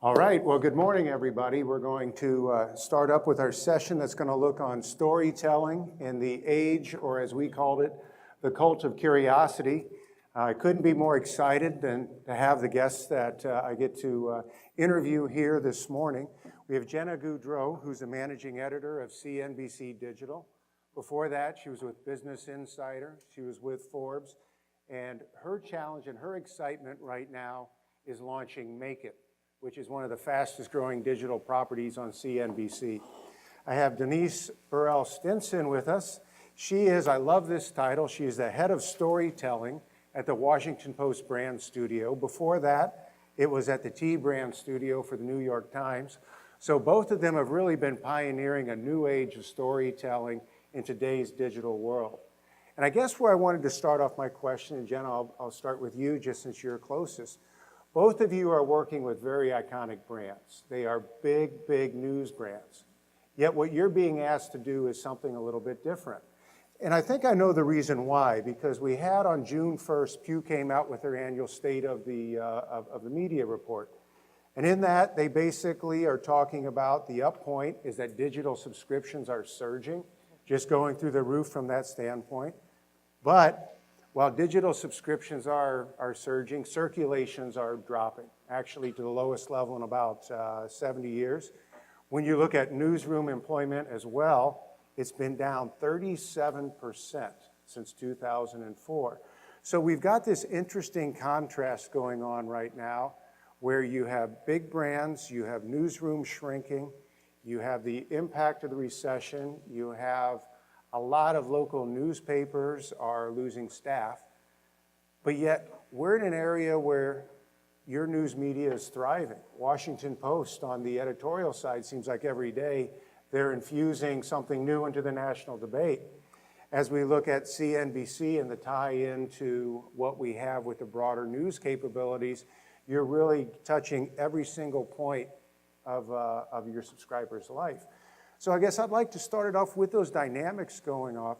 All right, well, good morning, everybody. We're going to start up with our session that's going to look on storytelling in the age, or as we called it, the cult of curiosity. I couldn't be more excited than to have the guests that I get to interview here this morning. We have Jenna Goudreau, who's the managing editor of CNBC Digital. Before that, she was with Business Insider. She was with Forbes. And her challenge and her excitement right now is launching Make It, which is one of the fastest growing digital properties on CNBC. I have Denise Burrell-Stinson with us. She is, I love this title, she is the head of storytelling at the Washington Post brand studio. Before that, it was at the T brand studio for the New York Times. So both of them have really been pioneering a new age of storytelling in today's digital world. And I guess where I wanted to start off my question, and Jenna, I'll start with you just since you're closest. Both of you are working with very iconic brands. They are big, big news brands. Yet what you're being asked to do is something a little bit different. And I think I know the reason why, because we had on June 1st, Pew came out with their annual State of the Media report. And in that, they basically are talking about the up point is that digital subscriptions are surging, just going through the roof from that standpoint. But while digital subscriptions are surging, circulations are dropping, actually to the lowest level in about 70 years. When you look at newsroom employment as well, it's been down 37% since 2004. So we've got this interesting contrast going on right now where you have big brands, you have newsrooms shrinking, you have the impact of the recession, you have a lot of local newspapers are losing staff, but yet we're in an area where your news media is thriving. Washington Post on the editorial side seems like every day they're infusing something new into the national debate. As we look at CNBC and the tie-in to what we have with the broader news capabilities, you're really touching every single point of your subscriber's life. So I guess I'd like to start it off with those dynamics going off.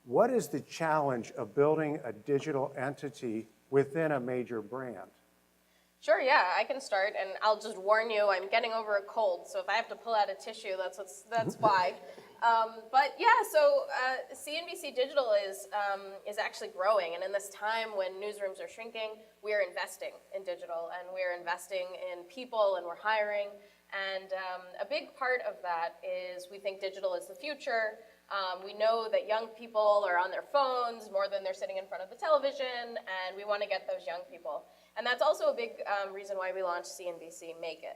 What is the challenge of building a digital entity within a major brand? Sure, yeah, I can start, and I'll just warn you, I'm getting over a cold, so if I have to pull out a tissue, that's why. But yeah, so CNBC Digital is actually growing, and in this time when newsrooms are shrinking, we're investing in digital, and we're investing in people, and we're hiring. And a big part of that is we think digital is the future. We know that young people are on their phones more than they're sitting in front of the television, and we want to get those young people. And that's also a big reason why we launched CNBC Make It,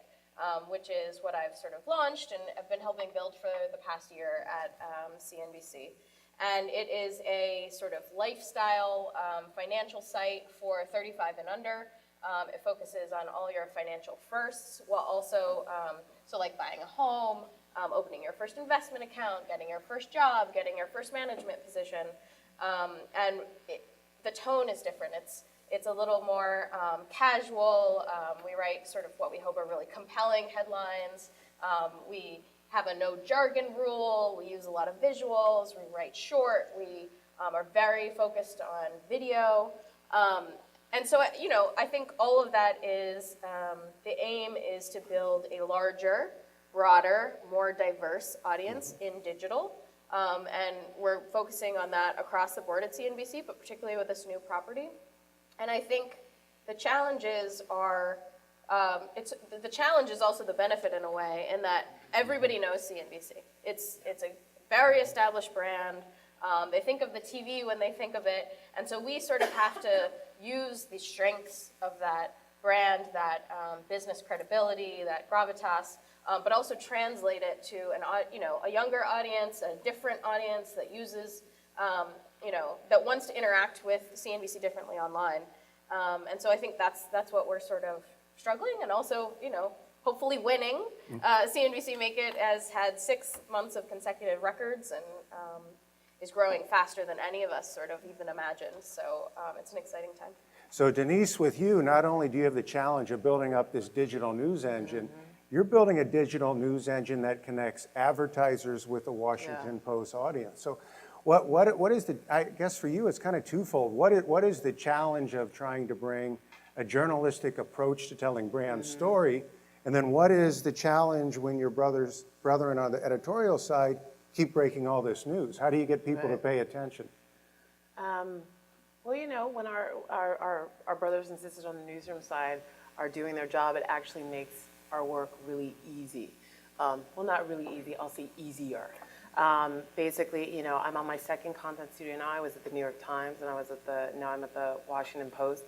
which is what I've sort of launched and have been helping build for the past year at CNBC. And it is a sort of lifestyle financial site for 35 and under. It focuses on all your financial firsts, while also, so like buying a home, opening your first investment account, getting your first job, getting your first management position. And the tone is different. It's a little more casual. We write sort of what we hope are really compelling headlines. We have a no jargon rule. We use a lot of visuals. We write short. We are very focused on video. And so, I think all of that is, the aim is to build a larger, broader, more diverse audience in digital. And we're focusing on that across the board at CNBC, but particularly with this new property. And I think the challenges are, the challenge is also the benefit in a way, in that everybody knows CNBC. It's a very established brand. They think of the TV when they think of it. And so we sort of have to use the strengths of that brand, that business credibility, that gravitas, but also translate it to a younger audience, a different audience that uses, that wants to interact with CNBC differently online. And so I think that's what we're sort of struggling, and also, hopefully winning. CNBC Make It has had 6 months of consecutive records, and is growing faster than any of us sort of even imagined. So it's an exciting time. So Denise, with you, not only do you have the challenge of building up this digital news engine, you're building a digital news engine that connects advertisers with the Washington Post audience. So what is the, I guess for you, it's kind of twofold. What is the challenge of trying to bring a journalistic approach to telling brand story? And then what is the challenge when your brethren on the editorial side keep breaking all this news? How do you get people to pay attention? Well, you know, when our brothers and sisters on the newsroom side are doing their job, it actually makes our work really easy. Well, not really easy, I'll say easier. Basically, you know, I'm on my second content studio now. I was at the New York Times, and now I'm at the Washington Post.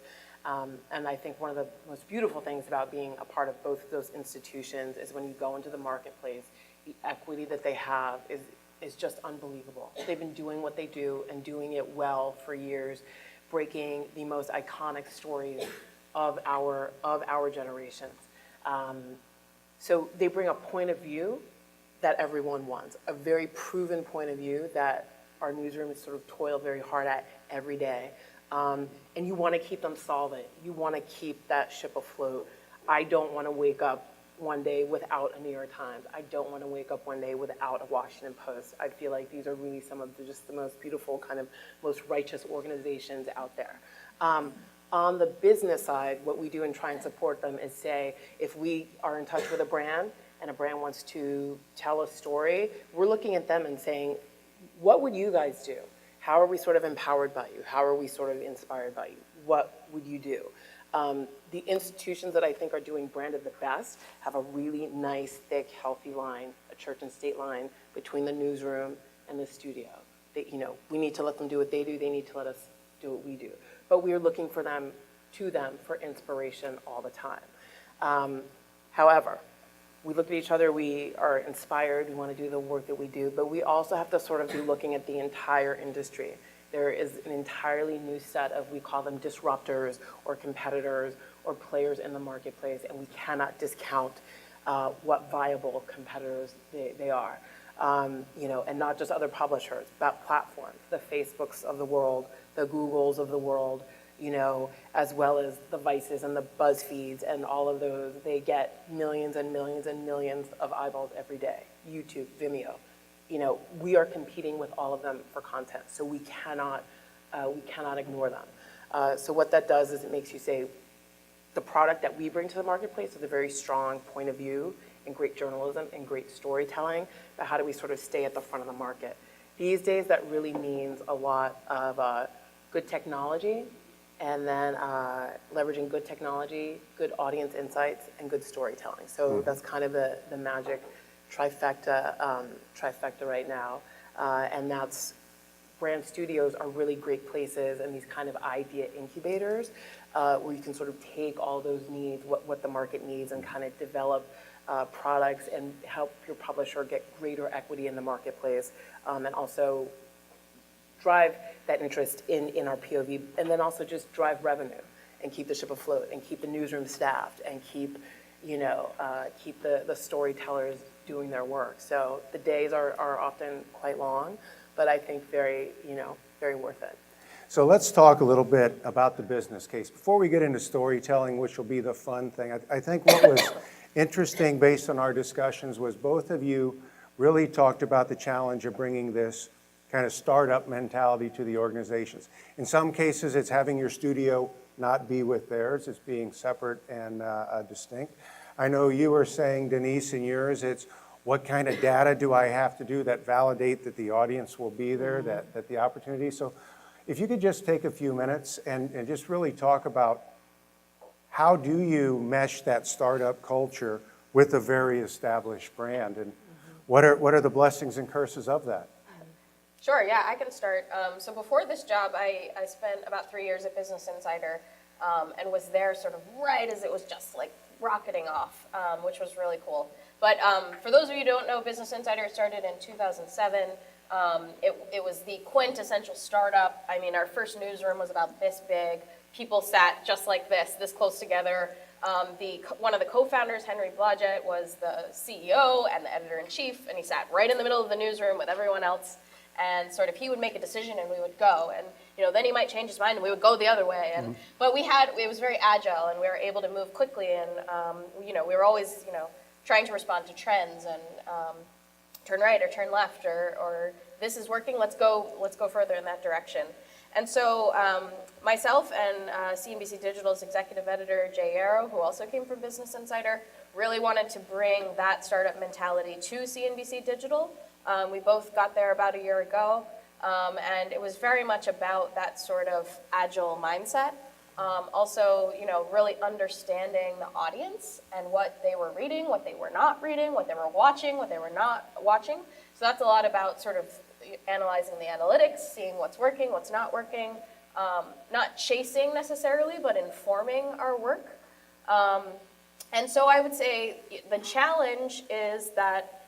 And I think one of the most beautiful things about being a part of both of those institutions is when you go into the marketplace, the equity that they have is just unbelievable. They've been doing what they do and doing it well for years, breaking the most iconic stories of our generations. So they bring a point of view that everyone wants, a very proven point of view that our newsroom has sort of toiled very hard at every day. And you want to keep them solvent. You want to keep that ship afloat. I don't want to wake up one day without a New York Times. I don't want to wake up one day without a Washington Post. I feel like these are really some of just the most beautiful, kind of most righteous organizations out there. On the business side, what we do and try and support them is say, if we are in touch with a brand and a brand wants to tell a story, we're looking at them and saying, what would you guys do? How are we sort of empowered by you? How are we sort of inspired by you? What would you do? The institutions that I think are doing branded the best have a really nice, thick, healthy line, a church and state line between the newsroom and the studio. You know, we need to let them do what they do. They need to let us do what we do. But we are looking for them for inspiration all the time. However, we look at each other, we are inspired, we want to do the work that we do, but we also have to sort of be looking at the entire industry. There is an entirely new set of, we call them disruptors or competitors or players in the marketplace, and we cannot discount what viable competitors they are. You know, and not just other publishers, but platforms, the Facebooks of the world, the Googles of the world, you know, as well as the Vices and the BuzzFeeds and all of those. They get millions and millions and millions of eyeballs every day. YouTube, Vimeo. You know, we are competing with all of them for content, so we cannot ignore them. So what that does is it makes you say, the product that we bring to the marketplace is a very strong point of view and great journalism and great storytelling, but how do we sort of stay at the front of the market? These days, that really means a lot of good technology, and then leveraging good technology, good audience insights, and good storytelling. So that's kind of the magic trifecta right now. And that's, brand studios are really great places and these kind of idea incubators where you can sort of take all those needs, what the market needs, and kind of develop products and help your publisher get greater equity in the marketplace, and also drive that interest in our POV, and then also just drive revenue and keep the ship afloat and keep the newsroom staffed and keep, you know, keep the storytellers doing their work. So the days are often quite long, but I think very worth it. So let's talk a little bit about the business case. Before we get into storytelling, which will be the fun thing, I think what was interesting based on our discussions was both of you really talked about the challenge of bringing this kind of startup mentality to the organizations. In some cases, it's having your studio not be with theirs, it's being separate and distinct. I know you were saying, Denise, in yours, it's what kind of data do I have to do that validate that the audience will be there, that the opportunity. So if you could just take a few minutes and just really talk about how do you mesh that startup culture with a very established brand, and what are the blessings and curses of that? Sure, yeah, I can start. So before this job, I spent about 3 years at Business Insider and was there sort of right as it was just like rocketing off, which was really cool. But for those of you who don't know, Business Insider started in 2007. It was the quintessential startup. I mean, our first newsroom was about this big. People sat just like this close together. One of the co-founders, Henry Blodgett, was the CEO and the editor-in-chief, and he sat right in the middle of the newsroom with everyone else. And sort of he would make a decision and we would go, and you know then he might change his mind and we would go the other way. And but it was very agile and we were able to move quickly, and you know we were always trying to respond to trends and turn right or turn left or this is working, let's go further in that direction. And so myself and CNBC Digital's executive editor Jay Yarrow, who also came from Business Insider, really wanted to bring that startup mentality to CNBC Digital. We both got there about a year ago, and it was very much about that sort of agile mindset. Also, really understanding the audience and what they were reading, what they were not reading, what they were watching, what they were not watching. So that's a lot about sort of analyzing the analytics, seeing what's working, what's not working, not chasing necessarily, but informing our work. And so I would say the challenge is that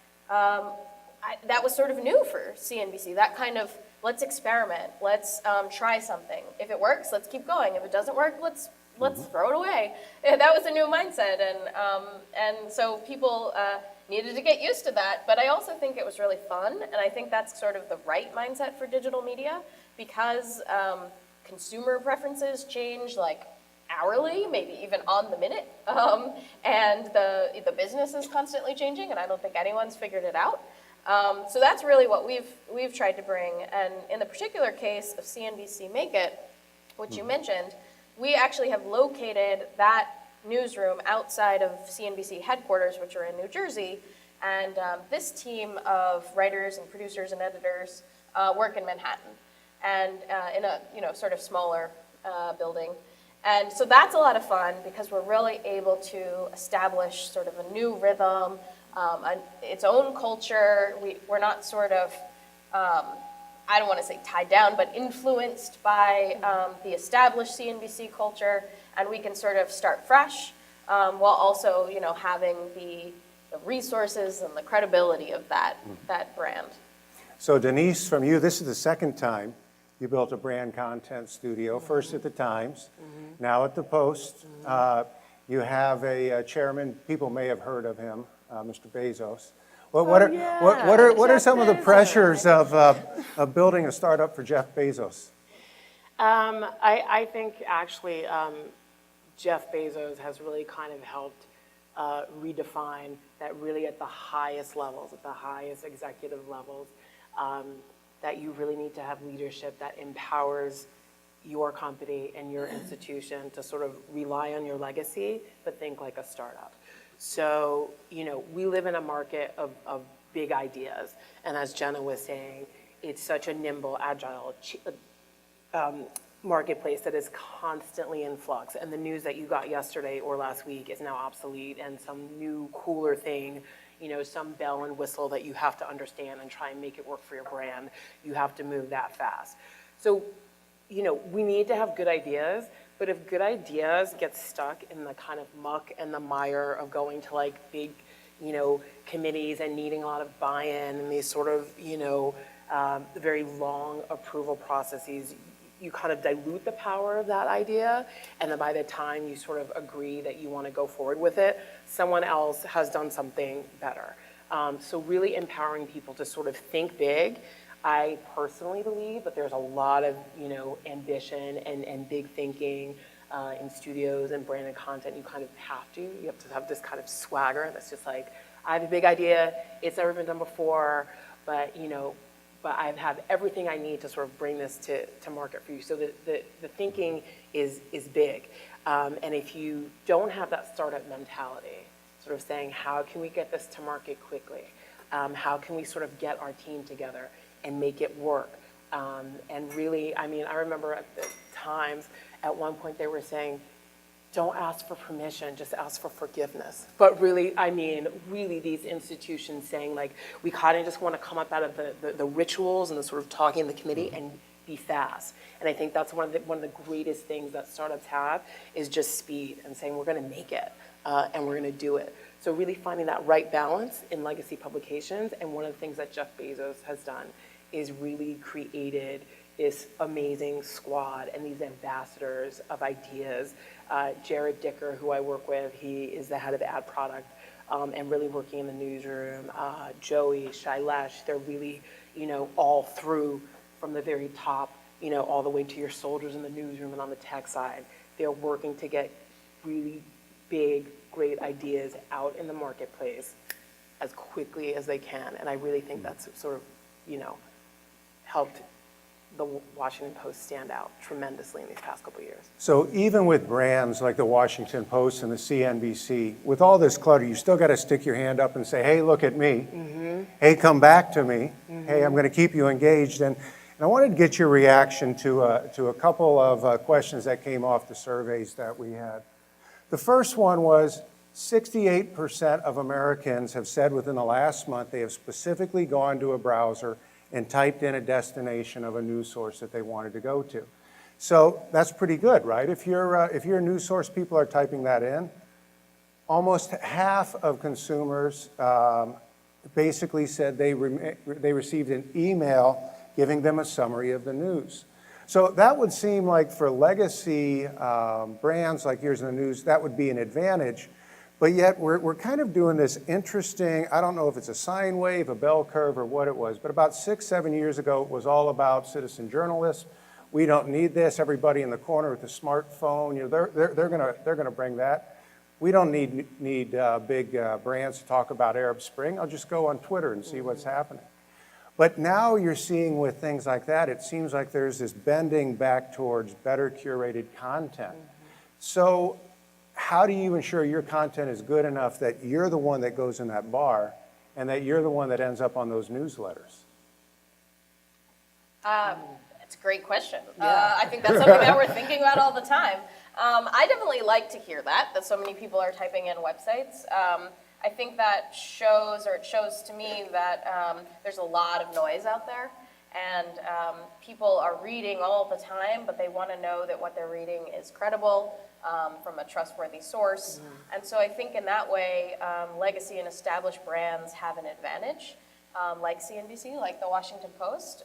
that was sort of new for CNBC, that kind of, let's experiment, let's try something. If it works, let's keep going. If it doesn't work, let's throw it away. That was a new mindset, and so people needed to get used to that. But I also think it was really fun, and I think that's sort of the right mindset for digital media, because consumer preferences change like hourly, maybe even on the minute, and the business is constantly changing, and I don't think anyone's figured it out. So that's really what we've tried to bring. And in the particular case of CNBC Make It, which you mentioned, we actually have located that newsroom outside of CNBC headquarters, which are in New Jersey. And this team of writers and producers and editors work in Manhattan, and in a sort of smaller building. And so that's a lot of fun, because we're really able to establish sort of a new rhythm, its own culture. We're not sort of, I don't want to say tied down, but influenced by the established CNBC culture, and we can sort of start fresh while also, having the resources and the credibility of that brand. So Denise, from you, this is the second time you built a brand content studio, first at the Times, now at the Post. You have a chairman, people may have heard of him, Mr. Bezos. What are some of the pressures of building a startup for Jeff Bezos? I think actually Jeff Bezos has really kind of helped redefine that really at the highest levels, at the highest executive levels, that you really need to have leadership that empowers your company and your institution to sort of rely on your legacy, but think like a startup. So, we live in a market of big ideas. And as Jenna was saying, it's such a nimble, agile marketplace that is constantly in flux. And the news that you got yesterday or last week is now obsolete, and some new cooler thing, some bell and whistle that you have to understand and try and make it work for your brand. You have to move that fast. So, we need to have good ideas, but if good ideas get stuck in the kind of muck and the mire of going to like big, committees and needing a lot of buy-in and these sort of, very long approval processes, you kind of dilute the power of that idea, and then by the time you sort of agree that you want to go forward with it, someone else has done something better. So really empowering people to sort of think big. I personally believe that there's a lot of, ambition and big thinking in studios and branded content. You kind of have to have this kind of swagger that's just like, I have a big idea, it's never been done before, but I have everything I need to sort of bring this to market for you. So the thinking is big. And if you don't have that startup mentality, sort of saying, how can we get this to market quickly? How can we sort of get our team together and make it work? And really, I remember at the Times, at one point they were saying, don't ask for permission, just ask for forgiveness. But really, really these institutions saying like, we kind of just want to come up out of the rituals and the sort of talking in the committee and be fast. And I think that's one of the greatest things that startups have is just speed and saying, we're going to make it and we're going to do it. So really finding that right balance in legacy publications. And one of the things that Jeff Bezos has done is really created this amazing squad and these ambassadors of ideas. Jared Dicker, who I work with, he is the head of ad product and really working in the newsroom. Joey, Shailesh, they're really, all through from the very top, all the way to your soldiers in the newsroom and on the tech side. They're working to get really big, great ideas out in the marketplace as quickly as they can. And I really think that's sort of, helped the Washington Post stand out tremendously in these past couple of years. So even with brands like the Washington Post and the CNBC, with all this clutter, you still got to stick your hand up and say, hey, look at me. Hey, come back to me. Hey, I'm going to keep you engaged. And I wanted to get your reaction to a couple of questions that came off the surveys that we had. The first one was 68% of Americans have said within the last month they have specifically gone to a browser and typed in a destination of a news source that they wanted to go to. So that's pretty good, right? If you're a news source, people are typing that in. Almost half of consumers basically said they received an email giving them a summary of the news. So that would seem like for legacy brands like Years in the News, that would be an advantage. But yet we're kind of doing this interesting, I don't know if it's a sine wave, a bell curve, or what it was, but about 6-7 years ago, it was all about citizen journalists. We don't need this. Everybody in the corner with a smartphone, you know, they're gonna bring that. We don't need big brands to talk about Arab Spring. I'll just go on Twitter and see what's happening. But now you're seeing with things like that, it seems like there's this bending back towards better curated content. So how do you ensure your content is good enough that you're the one that goes in that bar and that you're the one that ends up on those newsletters? It's a great question. I think that's something that we're thinking about all the time. I definitely like to hear that so many people are typing in websites. I think that shows to me that there's a lot of noise out there, and people are reading all the time, but they want to know that what they're reading is credible, from a trustworthy source. And so I think in that way, legacy and established brands have an advantage, like CNBC, like the Washington Post.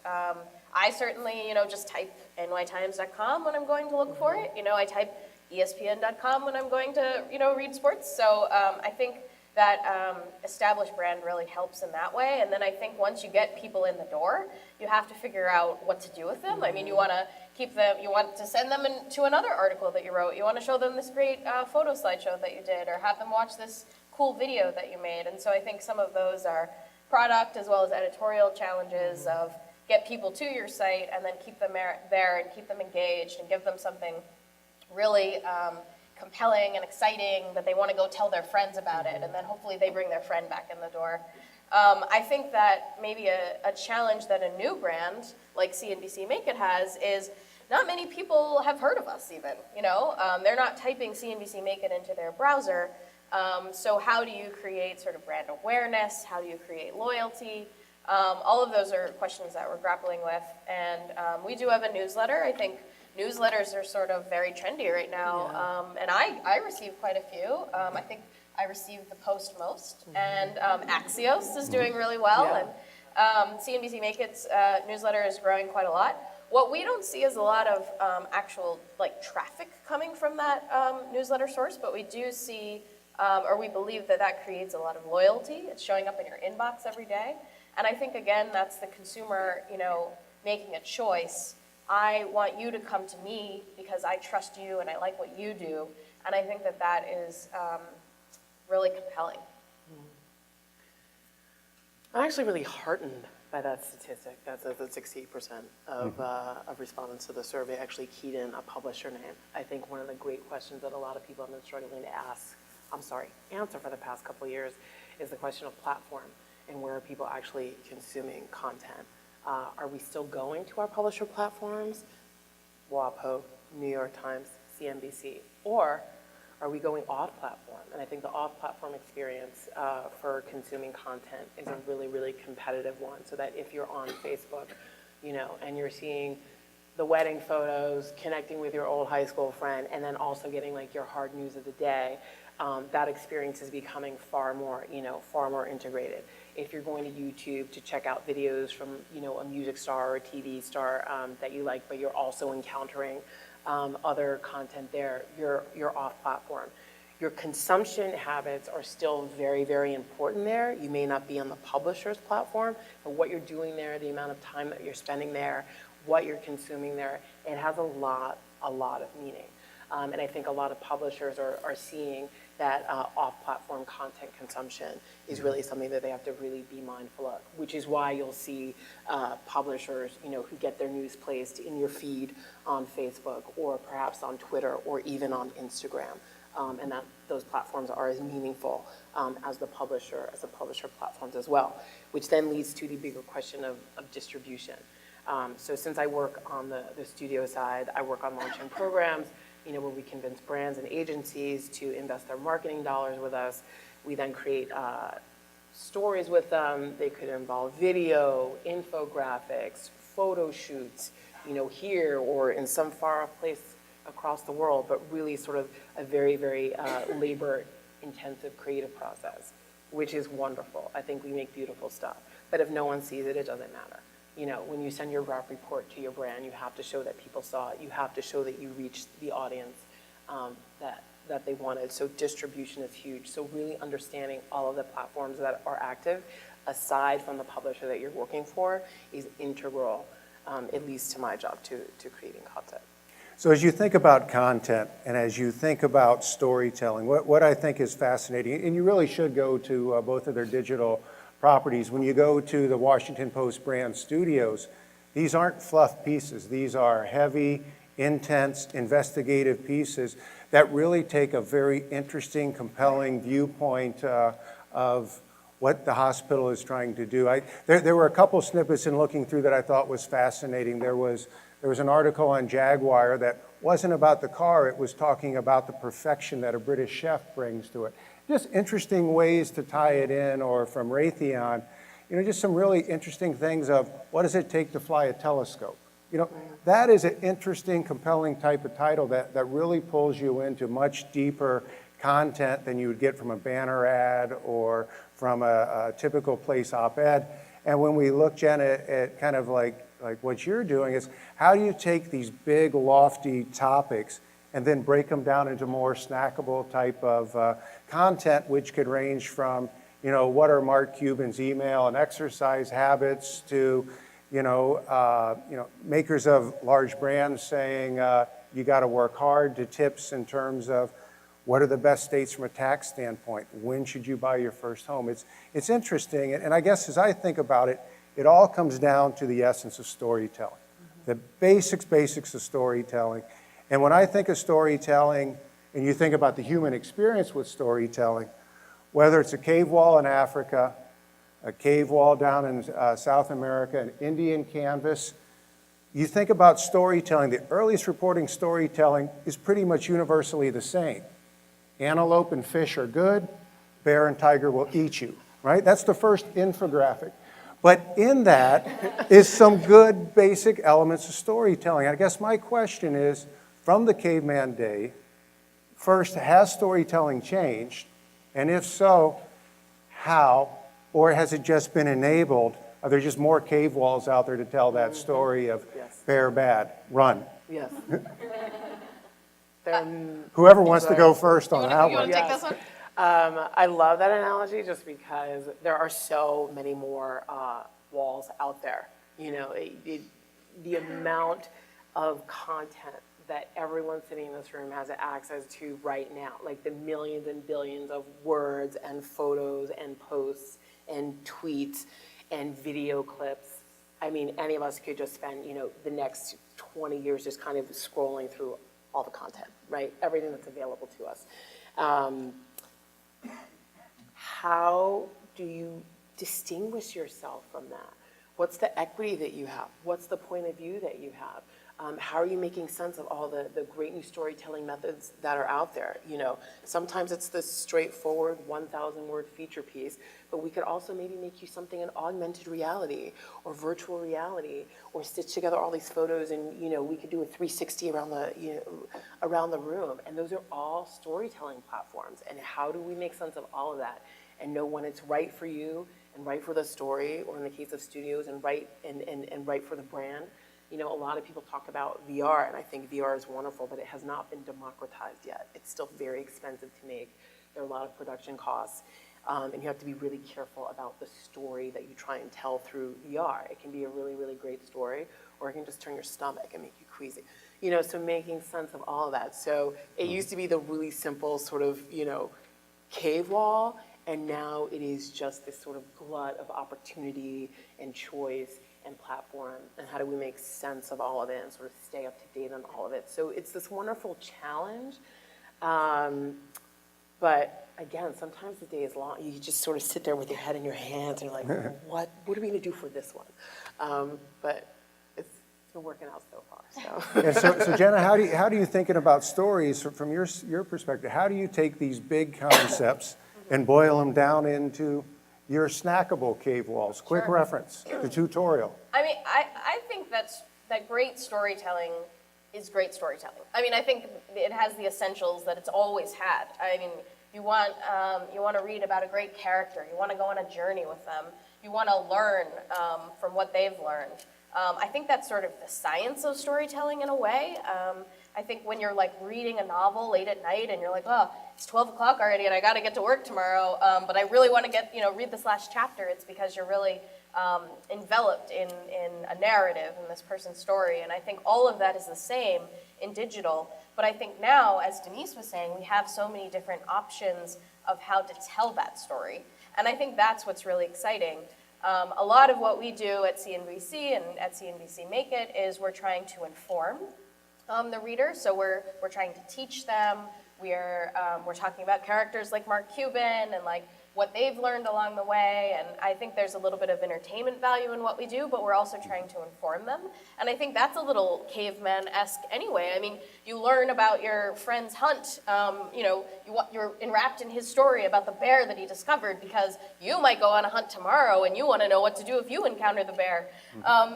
I certainly, just type nytimes.com when I'm going to look for it. I type espn.com when I'm going to, read sports. So I think that established brand really helps in that way. And then I think once you get people in the door, you have to figure out what to do with them. I mean, you want to keep them, you want to send them to another article that you wrote. You want to show them this great photo slideshow that you did, or have them watch this cool video that you made. And so I think some of those are product as well as editorial challenges of get people to your site and then keep them there and keep them engaged and give them something really compelling and exciting that they want to go tell their friends about it, and then hopefully they bring their friend back in the door. I think that maybe a challenge that a new brand like CNBC Make It has is not many people have heard of us even, they're not typing CNBC Make It into their browser. So how do you create sort of brand awareness? How do you create loyalty? All of those are questions that we're grappling with, and we do have a newsletter. I think newsletters are sort of very trendy right now, and I receive quite a few. I think I receive the Post most, and Axios is doing really well, and CNBC Make It's newsletter is growing quite a lot. What we don't see is a lot of actual traffic coming from that newsletter source, but we do see, or we believe that creates a lot of loyalty. It's showing up in your inbox every day, and I think again that's the consumer, making a choice. I want you to come to me because I trust you and I like what you do. And I think that is really compelling. I'm actually really heartened by that statistic. That 68% of respondents to the survey actually keyed in a publisher name. I think one of the great questions that a lot of people have been struggling to answer for the past couple of years is the question of platform and where are people actually consuming content. Are we still going to our publisher platforms, WAPO, New York Times, CNBC, or are we going off-platform? And I think the off-platform experience for consuming content is a really, really competitive one, so that if you're on Facebook, and you're seeing the wedding photos, connecting with your old high school friend, and then also getting your hard news of the day, that experience is becoming far more integrated. If you're going to YouTube to check out videos from, a music star or a TV star that you like, but you're also encountering other content there, you're off platform. Your consumption habits are still very, very important there. You may not be on the publisher's platform, but what you're doing there, the amount of time that you're spending there, what you're consuming there, it has a lot of meaning. And I think a lot of publishers are seeing that off-platform content consumption is really something that they have to really be mindful of, which is why you'll see publishers, who get their news placed in your feed on Facebook or perhaps on Twitter or even on Instagram, and that those platforms are as meaningful as the publisher platforms as well, which then leads to the bigger question of distribution. So since I work on the studio side, I work on launching programs, where we convince brands and agencies to invest their marketing dollars with us. We then create stories with them. They could involve video, infographics, photo shoots, here or in some far-off place across the world, but really sort of a very, very labor-intensive creative process, which is wonderful. I think we make beautiful stuff. But if no one sees it, it doesn't matter. When you send your rap report to your brand, you have to show that people saw it. You have to show that you reached the audience that they wanted. So distribution is huge. So really understanding all of the platforms that are active, aside from the publisher that you're working for, is integral, at least to my job, to creating content. So as you think about content and as you think about storytelling, what I think is fascinating, and you really should go to both of their digital properties. When you go to the Washington Post brand studios, these aren't fluff pieces. These are heavy, intense, investigative pieces that really take a very interesting, compelling viewpoint of what the hospital is trying to do. There were a couple snippets in looking through that I thought was fascinating. There was an article on Jaguar that wasn't about the car. It was talking about the perfection that a British chef brings to it. Just interesting ways to tie it in, or from Raytheon, just some really interesting things of what does it take to fly a telescope? That is an interesting, compelling type of title that really pulls you into much deeper content than you would get from a banner ad or from a typical place op-ed. And when we look, Jenna, at kind of like what you're doing is how do you take these big, lofty topics and then break them down into more snackable type of content, which could range from, what are Mark Cuban's email and exercise habits to, makers of large brands saying you got to work hard, to tips in terms of what are the best states from a tax standpoint, when should you buy your first home. It's interesting, and I guess as I think about it, it all comes down to the essence of storytelling, the basics of storytelling. And when I think of storytelling, and you think about the human experience with storytelling, whether it's a cave wall in Africa, a cave wall down in South America, an Indian canvas, you think about storytelling, the earliest reporting storytelling is pretty much universally the same. Antelope and fish are good, bear and tiger will eat you, right? That's the first infographic. But in that is some good basic elements of storytelling. I guess my question is, from the caveman day, first, has storytelling changed? And if so, how? Or has it just been enabled? Are there just more cave walls out there to tell that story of bear bad, run? Yes. Whoever wants to go first on that You one. want to take this one? I love that analogy just because there are so many more walls out there. The amount of content that everyone sitting in this room has access to right now, like the millions and billions of words and photos and posts and tweets and video clips. I mean, any of us could just spend, the next 20 years just kind of scrolling through all the content, right? Everything that's available to us. How do you distinguish yourself from that? What's the equity that you have? What's the point of view that you have? How are you making sense of all the great new storytelling methods that are out there? Sometimes it's this straightforward 1,000-word feature piece, but we could also maybe make you something in augmented reality or virtual reality, or stitch together all these photos, and we could do a 360 around the room. And those are all storytelling platforms. And how do we make sense of all of that and know when it's right for you and right for the story, or in the case of studios, and right for the brand? A lot of people talk about VR, and I think VR is wonderful, but it has not been democratized yet. It's still very expensive to make. There are a lot of production costs, and you have to be really careful about the story that you try and tell through VR. It can be a really, really great story, or it can just turn your stomach and make you queasy. So making sense of all of that. So it used to be the really simple sort of, cave wall, and now it is just this sort of glut of opportunity and choice and platform, and how do we make sense of all of it and sort of stay up to date on all of it. So it's this wonderful challenge, but again, sometimes the day is long. You just sort of sit there with your head in your hands and you're like, what are we gonna do for this one? But it's been working out so far. So. Yeah, so Jenna, how do you thinking about stories from your perspective? How do you take these big concepts and boil them down into your snackable cave walls? Quick Sure. reference, the tutorial. I mean, I think that great storytelling is great storytelling. I mean, I think it has the essentials that it's always had. I mean, you want to read about a great character. You want to go on a journey with them. You want to learn from what they've learned. I think that's sort of the science of storytelling in a way. I think when you're like reading a novel late at night and you're like, oh, it's 12 o'clock already and I got to get to work tomorrow, but I really want to read this last chapter, it's because you're really enveloped in a narrative in this person's story. And I think all of that is the same in digital. But I think now, as Denise was saying, we have so many different options of how to tell that story. And I think that's what's really exciting. A lot of what we do at CNBC and at CNBC Make It is we're trying to inform the reader. So we're trying to teach them. We're talking about characters like Mark Cuban and like what they've learned along the way. And I think there's a little bit of entertainment value in what we do, but we're also trying to inform them. And I think that's a little caveman-esque anyway. I mean, you learn about your friend's hunt. You're enwrapped in his story about the bear that he discovered because you might go on a hunt tomorrow and you want to know what to do if you encounter the bear.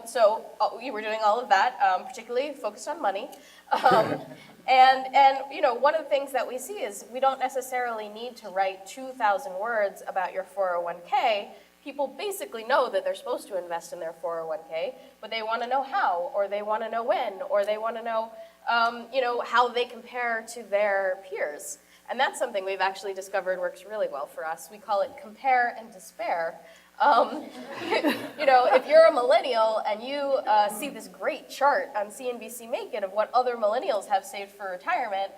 So we were doing all of that, particularly focused on money. And one of the things that we see is we don't necessarily need to write 2,000 words about your 401k. People basically know that they're supposed to invest in their 401k, but they want to know how, or they want to know when, or they want to know, how they compare to their peers. And that's something we've actually discovered works really well for us. We call it compare and despair. If you're a millennial and you see this great chart on CNBC Make It of what other millennials have saved for retirement,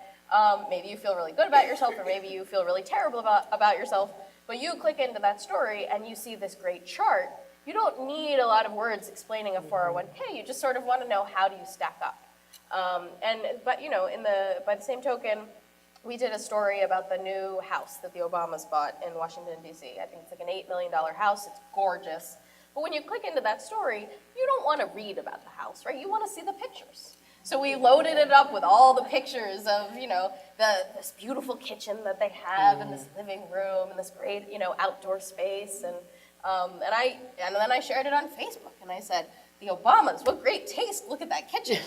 maybe you feel really good about yourself, or maybe you feel really terrible about yourself, but you click into that story and you see this great chart. You don't need a lot of words explaining a 401k. You just sort of want to know, how do you stack up? By the same token, we did a story about the new house that the Obamas bought in Washington, D.C. I think it's like an $8 million house. It's gorgeous. But when you click into that story, you don't want to read about the house, right? You want to see the pictures. So we loaded it up with all the pictures of, this beautiful kitchen that they have and this living room and this great, outdoor space. And then I shared it on Facebook and I said, the Obamas, what great taste, look at that kitchen,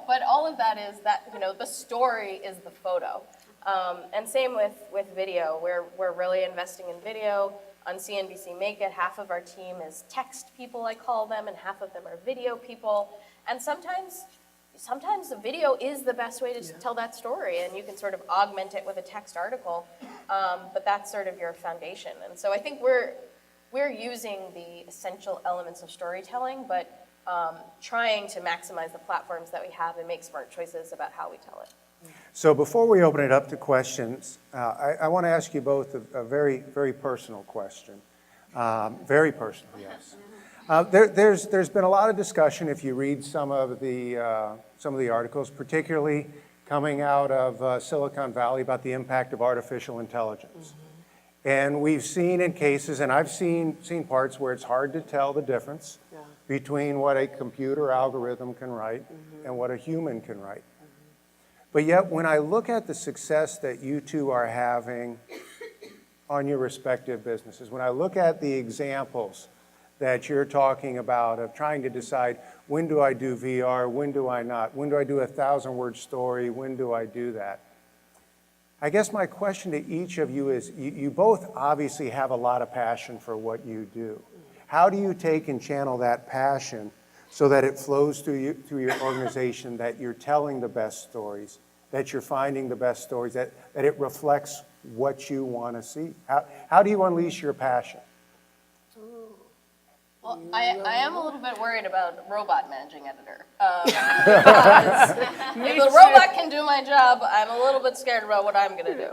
But all of that is that, the story is the photo. And same with video. We're really investing in video. On CNBC Make It, half of our team is text people, I call them, and half of them are video people. And sometimes the video is the best way to tell that story, and you can sort of augment it with a text article, but that's sort of your foundation. And so I think we're using the essential elements of storytelling, but trying to maximize the platforms that we have and make smart choices about how we tell it. So before we open it up to questions, I want to ask you both a very, very personal question. Very personal, yes. There's been a lot of discussion, if you read some of the articles, particularly coming out of Silicon Valley, about the impact of artificial intelligence. And we've seen in cases, and I've seen parts where it's hard to tell the difference between what a computer algorithm can write and what a human can write. But yet, when I look at the success that you two are having on your respective businesses, when I look at the examples that you're talking about of trying to decide, when do I do VR, when do I not, when do I do a 1,000-word story, when do I do that? I guess my question to each of you is, you both obviously have a lot of passion for what you do. How do you take and channel that passion so that it flows through your organization, that you're telling the best stories, that you're finding the best stories, that it reflects what you want to see? How do you unleash your passion? Well, I am a little bit worried about robot managing editor. If the robot can do my job, I'm a little bit scared about what I'm gonna do.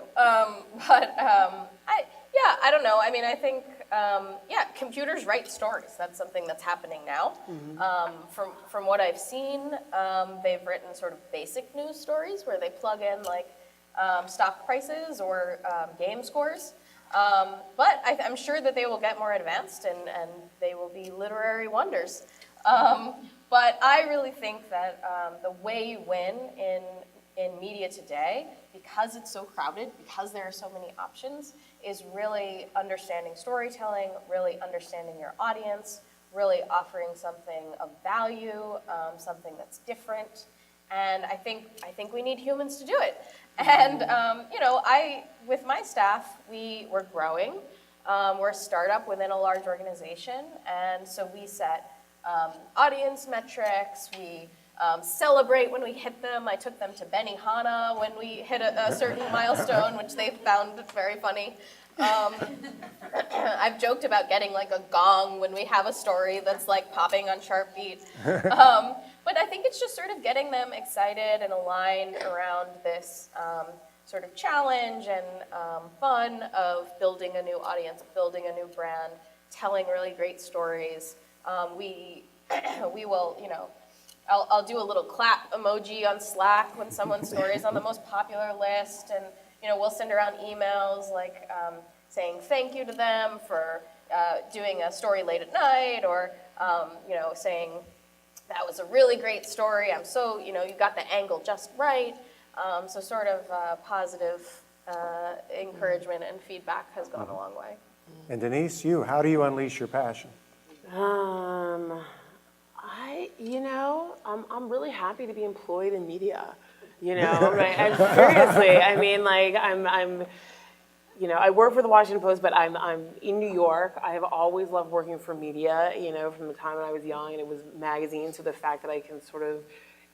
I don't know. I mean, I think, computers write stories. That's something that's happening now. From what I've seen, they've written sort of basic news stories where they plug in like stock prices or game scores. But I'm sure that they will get more advanced and they will be literary wonders. But I really think that the way you win in media today, because it's so crowded, because there are so many options, is really understanding storytelling, really understanding your audience, really offering something of value, something that's different. And I think we need humans to do it. And with my staff, we're growing. We're a startup within a large organization, and so we set audience metrics. We celebrate when we hit them. I took them to Benihana when we hit a certain milestone, which they found very funny. I've joked about getting like a gong when we have a story that's like popping on sharp beat. But I think it's just sort of getting them excited and aligned around this sort of challenge and fun of building a new audience, building a new brand, telling really great stories. We will, I'll do a little clap emoji on Slack when someone's story is on the most popular list, and we'll send around emails like saying thank you to them for doing a story late at night, or saying that was a really great story. I'm so you got the angle just right. So sort of positive encouragement and feedback has gone a long way. And Denise, how do you unleash your passion? I'm really happy to be employed in media, right? And seriously, I mean, like, I work for the Washington Post, but I'm in New York. I have always loved working for media, from the time when I was young, and it was magazines. So the fact that I can sort of,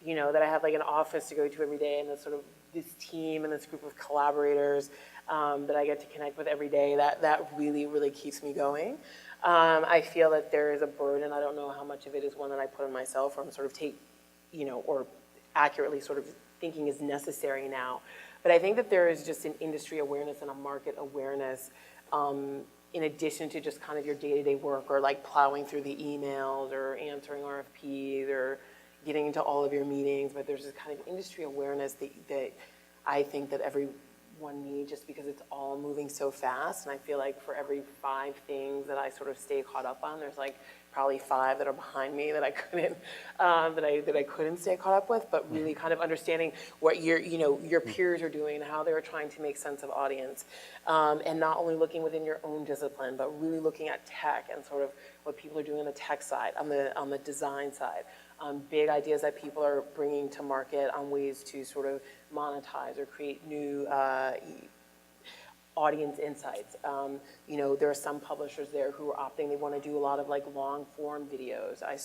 that I have like an office to go to every day, and this team and this group of collaborators that I get to connect with every day, that really, really keeps me going. I feel that there is a burden. I don't know how much of it is one that I put on myself, or I'm sort of or accurately sort of thinking is necessary now. But I think that there is just an industry awareness and a market awareness in addition to just kind of your day-to-day work, or like plowing through the emails or answering RFPs or getting into all of your meetings. But there's this kind of industry awareness that I think that everyone needs, just because it's all moving so fast. And I feel like for every 5 things that I sort of stay caught up on, there's like probably 5 that are behind me that I couldn't that I couldn't stay caught up with. But really kind of understanding what your peers are doing and how they're trying to make sense of audience, and not only looking within your own discipline, but really looking at tech and sort of what people are doing on the tech side, on the design side. Big ideas that people are bringing to market on ways to sort of monetize or create new audience insights. There are some publishers there who are opting, they want to do a lot of like long form videos. I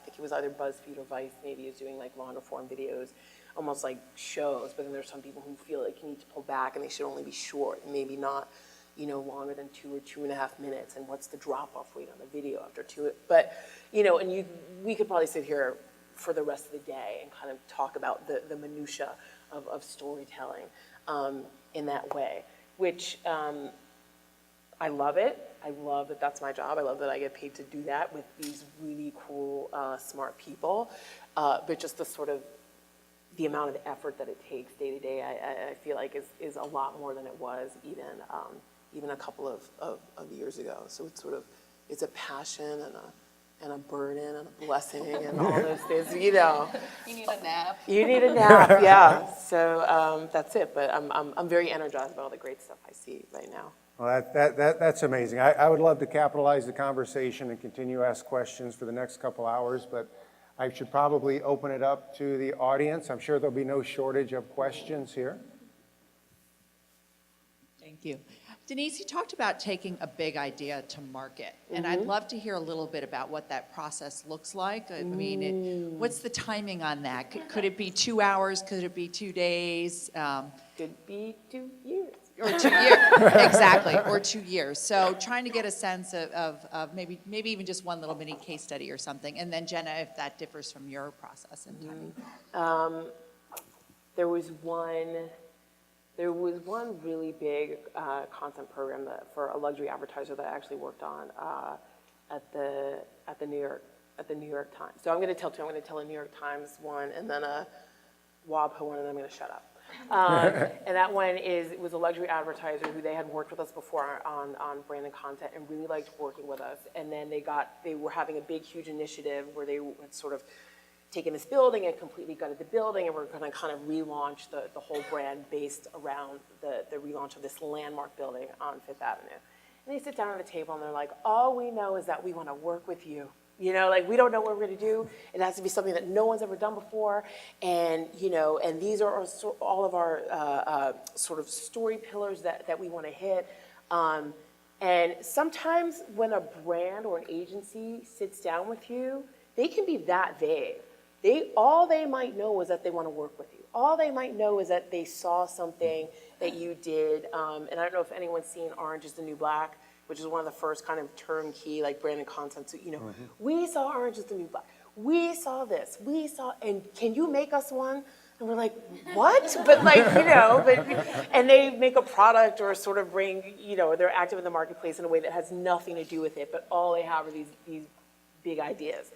think it was either BuzzFeed or Vice maybe is doing like longer form videos, almost like shows, but then there's some people who feel like you need to pull back and they should only be short and maybe not longer than 2 or 2.5 minutes, and what's the drop-off rate on the video after 2, but, we could probably sit here for the rest of the day and kind of talk about the minutia of storytelling in that way, which I love it. I love that that's my job. I love that I get paid to do that with these really cool, smart people, but just the amount of effort that it takes day to day, I feel like is a lot more than it was even a couple of years ago. So it's a passion and a burden and a blessing and all those things, You need a nap. You need a nap, yeah. So that's it. But I'm very energized about all the great stuff I see right now. Well, that's amazing. I would love to capitalize the conversation and continue to ask questions for the next couple hours, but I should probably open it up to the audience. I'm sure there'll be no shortage of questions here. Thank you. Denise, you talked about taking a big idea to market, and I'd love to hear a little bit about what that process looks like. I mean, what's the timing on that? Could it be 2 hours? Could it be 2 days? Could be 2 years. Or 2 years, exactly, or 2 years. So trying to get a sense of maybe even just one little mini case study or something. And then Jenna, if that differs from your process and timing. There was one really big content program for a luxury advertiser that I actually worked on at the New York Times. So I'm going to tell two. I'm going to tell a New York Times one, and then a WAPA one, and then I'm going to shut up. And that one was a luxury advertiser who they had worked with us before on brand and content and really liked working with us. And then they were having a big, huge initiative where they had sort of taken this building and completely gutted the building, and we're going to kind of relaunch the whole brand based around the relaunch of this landmark building on Fifth Avenue. And they sit down at a table and they're like, all we know is that we want to work with you. You know, like, we don't know what we're going to do. It has to be something that no one's ever done before. And, you know, and these are all of our sort of story pillars that we want to hit. And sometimes when a brand or an agency sits down with you, they can be that vague. All they might know is that they want to work with you. All they might know is that they saw something that you did. And I don't know if anyone's seen Orange is the New Black, which is one of the first kind of turnkey, like, brand and content. So, you know, we saw Orange is the New Black. We saw this. And can you make us one? And we're like, what? But, like, you know, and they make a product or sort of bring, you know, they're active in the marketplace in a way that has nothing to do with it, but all they have are these big ideas.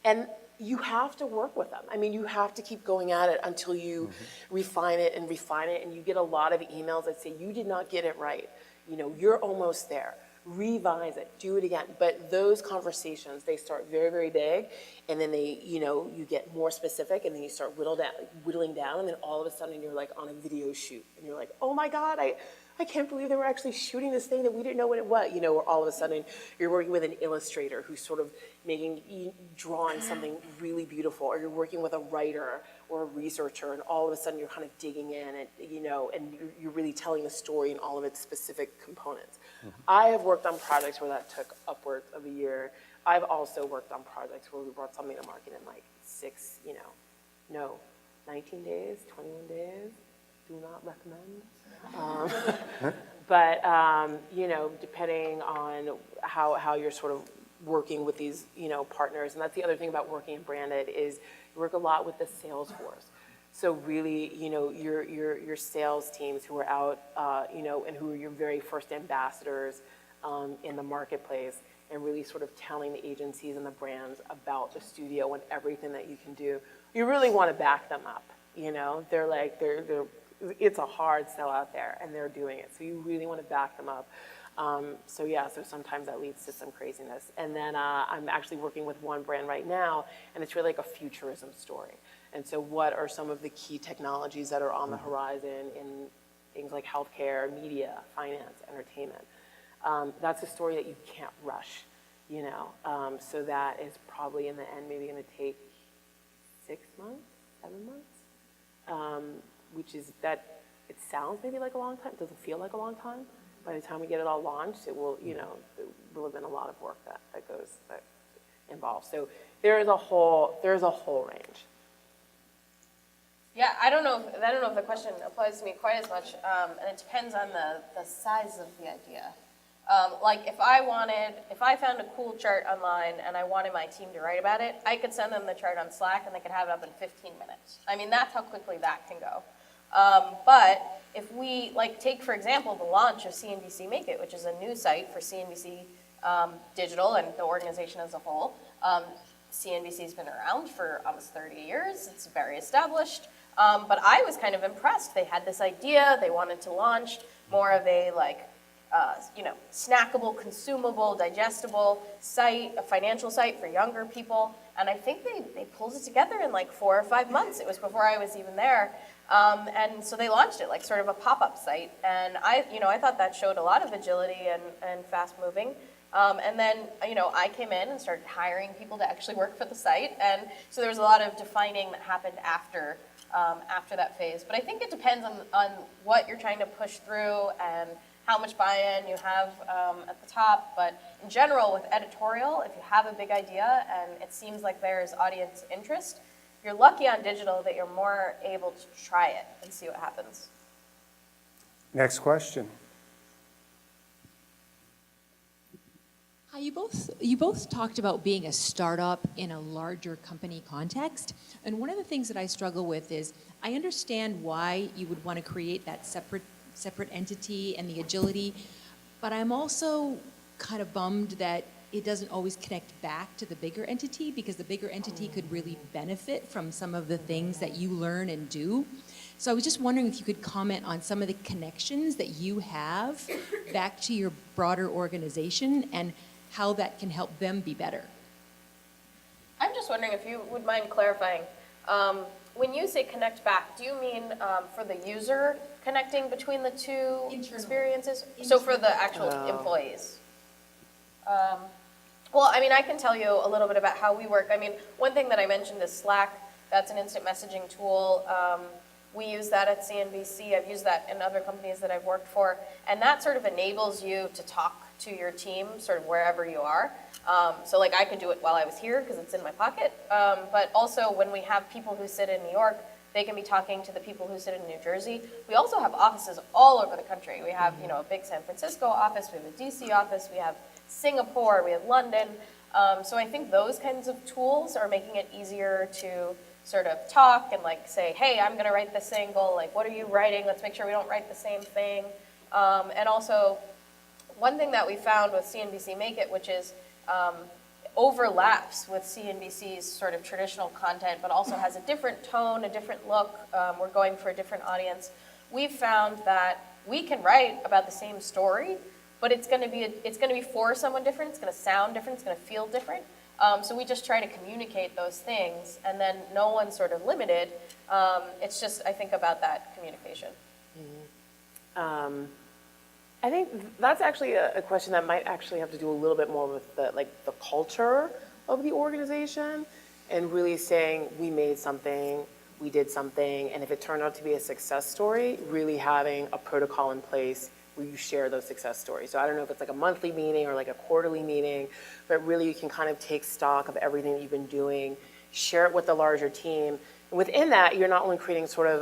And you have to work with them. I mean, you have to keep going at it until you refine it, and you get a lot of emails that say, you did not get it right. You know, you're almost there. Revise it, do it again. But those conversations, they start very, very big, and then they, you know, you get more specific, and then you start whittling down, and then all of a sudden you're like on a video shoot, and you're like, oh my God, I can't believe they were actually shooting this thing that we didn't know what it was. You know, or all of a sudden you're working with an illustrator who's sort of drawing something really beautiful, or you're working with a writer or a researcher, and all of a sudden you're kind of digging in, and, you know, and you're really telling the story in all of its specific components. I have worked on projects where that took upwards of a year. I've also worked on projects where we brought something to market in like 19 days, 21 days. Do not recommend. But, you know, depending on how you're sort of working with these, you know, partners. And that's the other thing about working in branded is you work a lot with the sales force. So really, you know, your sales teams who are out, you know, and who are your very first ambassadors in the marketplace, and really sort of telling the agencies and the brands about the studio and everything that you can do. You really want to back them up, you know. It's a hard sell out there, and they're doing it. So you really want to back them up. So sometimes that leads to some craziness. And then I'm actually working with one brand right now, and it's really like a futurism story. And so what are some of the key technologies that are on the horizon in things like healthcare, media, finance, entertainment? That's a story that you can't rush, you know. So that is probably in the end maybe going to take 6 months, 7 months, which is that it sounds maybe like a long time. It doesn't feel like a long time. By the time we get it all launched, it will, you know, there will have been a lot of work that involved. So there's a whole range. Yeah, I don't know if the question applies to me quite as much, and it depends on the size of the idea. Like if I found a cool chart online and I wanted my team to write about it, I could send them the chart on Slack and they could have it up in 15 minutes. I mean, that's how quickly that can go. But if we, like, take, for example, the launch of CNBC Make It, which is a new site for CNBC Digital and the organization as a whole. CNBC's been around for almost 30 years. It's very established. But I was kind of impressed. They had this idea. They wanted to launch more of a, like, snackable, consumable, digestible site, a financial site for younger people. And I think they pulled it together in like 4 or 5 months. It was before I was even there. And so they launched it like sort of a pop-up site. And I thought that showed a lot of agility and fast moving. And then, I came in and started hiring people to actually work for the site. And so there was a lot of defining that happened after that phase. But I think it depends on what you're trying to push through and how much buy-in you have at the top. But in general, with editorial, if you have a big idea and it seems like there's audience interest, you're lucky on digital that you're more able to try it and see what happens. Next question. Hi, you both talked about being a startup in a larger company context. And one of the things that I struggle with is I understand why you would want to create that separate entity and the agility, but I'm also kind of bummed that it doesn't always connect back to the bigger entity, because the bigger entity could really benefit from some of the things that you learn and do. So I was just wondering if you could comment on some of the connections that you have back to your broader organization and how that can help them be better. I'm just wondering if you would mind clarifying. When you say connect back, do you mean for the user connecting between the two experiences? So for the actual employees? Well, I mean, I can tell you a little bit about how we work. I mean, one thing that I mentioned is Slack. That's an instant messaging tool. We use that at CNBC. I've used that in other companies that I've worked for. And that sort of enables you to talk to your team sort of wherever you are. So like I could do it while I was here because it's in my pocket. But also when we have people who sit in New York, they can be talking to the people who sit in New Jersey. We also have offices all over the country. We have, a big San Francisco office, we have a DC office, we have Singapore, we have London. So I think those kinds of tools are making it easier to sort of talk and like say, hey, I'm gonna write this angle, like what are you writing? Let's make sure we don't write the same thing. And also, one thing that we found with CNBC Make It, which is overlaps with CNBC's sort of traditional content, but also has a different tone, a different look. We're going for a different audience. We've found that we can write about the same story, but it's going to be for someone different. It's going to sound different. It's going to feel different. So we just try to communicate those things, and then no one's sort of limited. It's just, I think, about that communication. I think that's actually a question that might actually have to do a little bit more with the culture of the organization, and really saying we made something, we did something, and if it turned out to be a success story, really having a protocol in place where you share those success stories. So I don't know if it's like a monthly meeting or like a quarterly meeting, but really you can kind of take stock of everything that you've been doing, share it with the larger team. And within that, you're not only creating sort of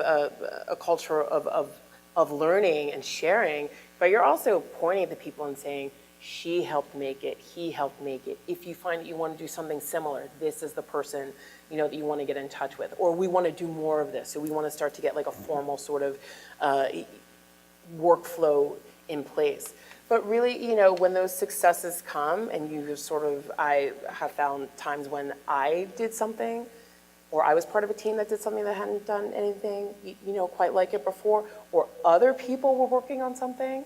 a culture of learning and sharing, but you're also pointing at the people and saying, she helped make it, he helped make it. If you find that you want to do something similar, this is the person that you want to get in touch with. Or we want to do more of this. So we want to start to get like a formal sort of workflow in place. But really, when those successes come and I have found times when I did something, or I was part of a team that did something that hadn't done anything, quite like it before, or other people were working on something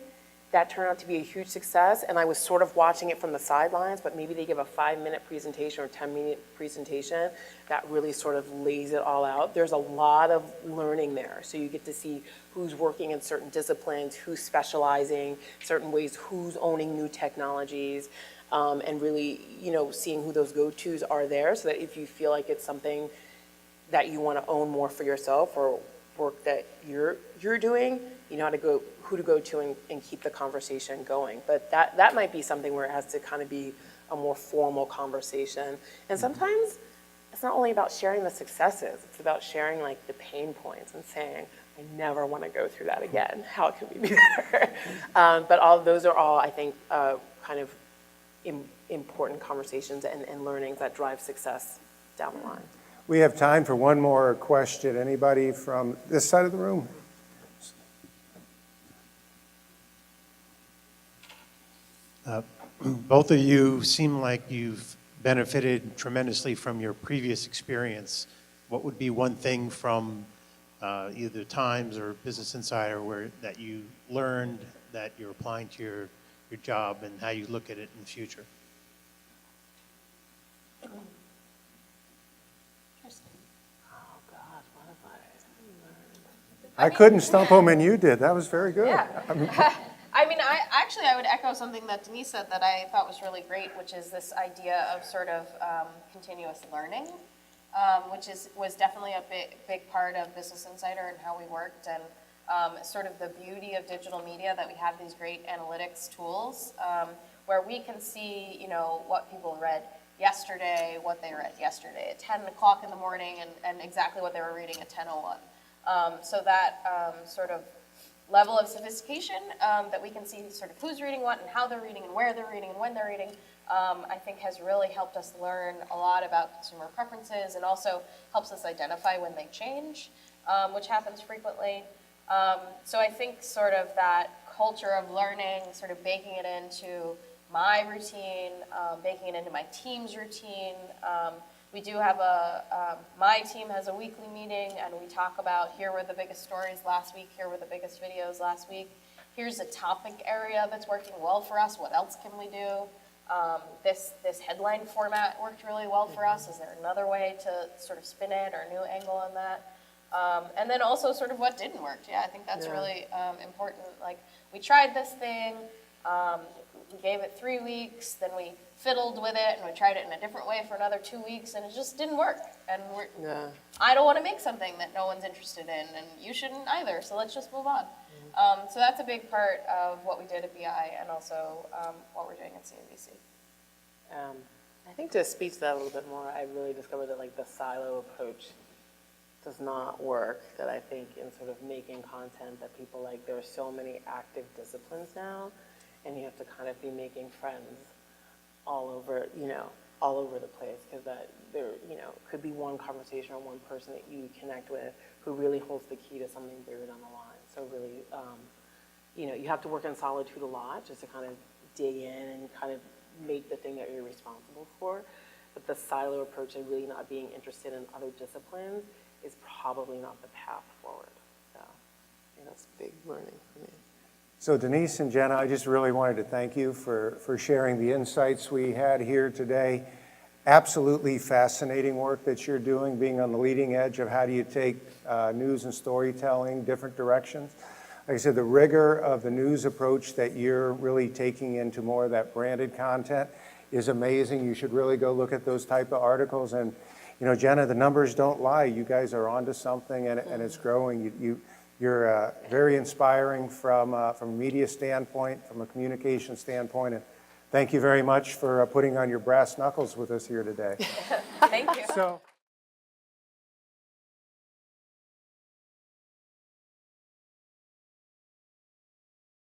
that turned out to be a huge success, and I was sort of watching it from the sidelines, but maybe they give a 5-minute presentation or 10-minute presentation that really sort of lays it all out. There's a lot of learning there, so you get to see who's working in certain disciplines, who's specializing certain ways, who's owning new technologies, and really, seeing who those go-tos are there, so that if you feel like it's something that you want to own more for yourself or work that you're doing, you know how to go, who to go to and keep the conversation going. But that might be something where it has to kind of be a more formal conversation. And sometimes it's not only about sharing the successes, it's about sharing like the pain points and saying, I never want to go through that again. How can we be better? But those are all, I think, kind of important conversations and learnings that drive success down the line. We have time for one more question. Anybody from this side of the room? Both of you seem like you've benefited tremendously from your previous experience. What would be one thing from either Times or Business Insider that you learned that you're applying to your job and how you look at it in the future? I couldn't stump them, and you did. That was very good. Yeah. I would echo something that Denise said that I thought was really great, which is this idea of sort of continuous learning, which was definitely a big part of Business Insider and how we worked, and sort of the beauty of digital media that we have these great analytics tools where we can see, what people read yesterday, what they read yesterday at 10 o'clock in the morning, and exactly what they were reading at 10:01. So that sort of level of sophistication that we can see sort of who's reading what and how they're reading and where they're reading and when they're reading, I think has really helped us learn a lot about consumer preferences, and also helps us identify when they change. which happens frequently. So I think sort of that culture of learning, sort of baking it into my routine, baking it into my team's routine. We do have my team has a weekly meeting, and we talk about, here were the biggest stories last week, here were the biggest videos last week. Here's a topic area that's working well for us, what else can we do? This headline format worked really well for us. Is there another way to sort of spin it or a new angle on that? And then also sort of what didn't work. Yeah, I think that's really important. Like, we tried this thing, we gave it 3 weeks, then we fiddled with it, and we tried it in a different way for another 2 weeks, and it just didn't work. And I don't want to make something that no one's interested in, and you shouldn't either, so let's just move on. So that's a big part of what we did at BI, and also what we're doing at CNBC. I think to speak to that a little bit more, I really discovered that like the silo approach does not work. That I think in sort of making content that people like, there are so many active disciplines now, and you have to kind of be making friends all over, all over the place, because that there, could be one conversation or one person that you connect with who really holds the key to something bigger down the line. So really, you have to work in solitude a lot just to kind of dig in and kind of make the thing that you're responsible for. But the silo approach and really not being interested in other disciplines is probably not the path forward. So, that's big learning for me. So Denise and Jenna, I just really wanted to thank you for sharing the insights we had here today. Absolutely fascinating work that you're doing, being on the leading edge of how do you take news and storytelling different directions. Like I said, the rigor of the news approach that you're really taking into more of that branded content is amazing. You should really go look at those type of articles. And, Jenna, the numbers don't lie. You guys are onto something, and it's growing. You're very inspiring from a media standpoint, from a communication standpoint. And thank you very much for putting on your brass knuckles with us here today. Thank you. So.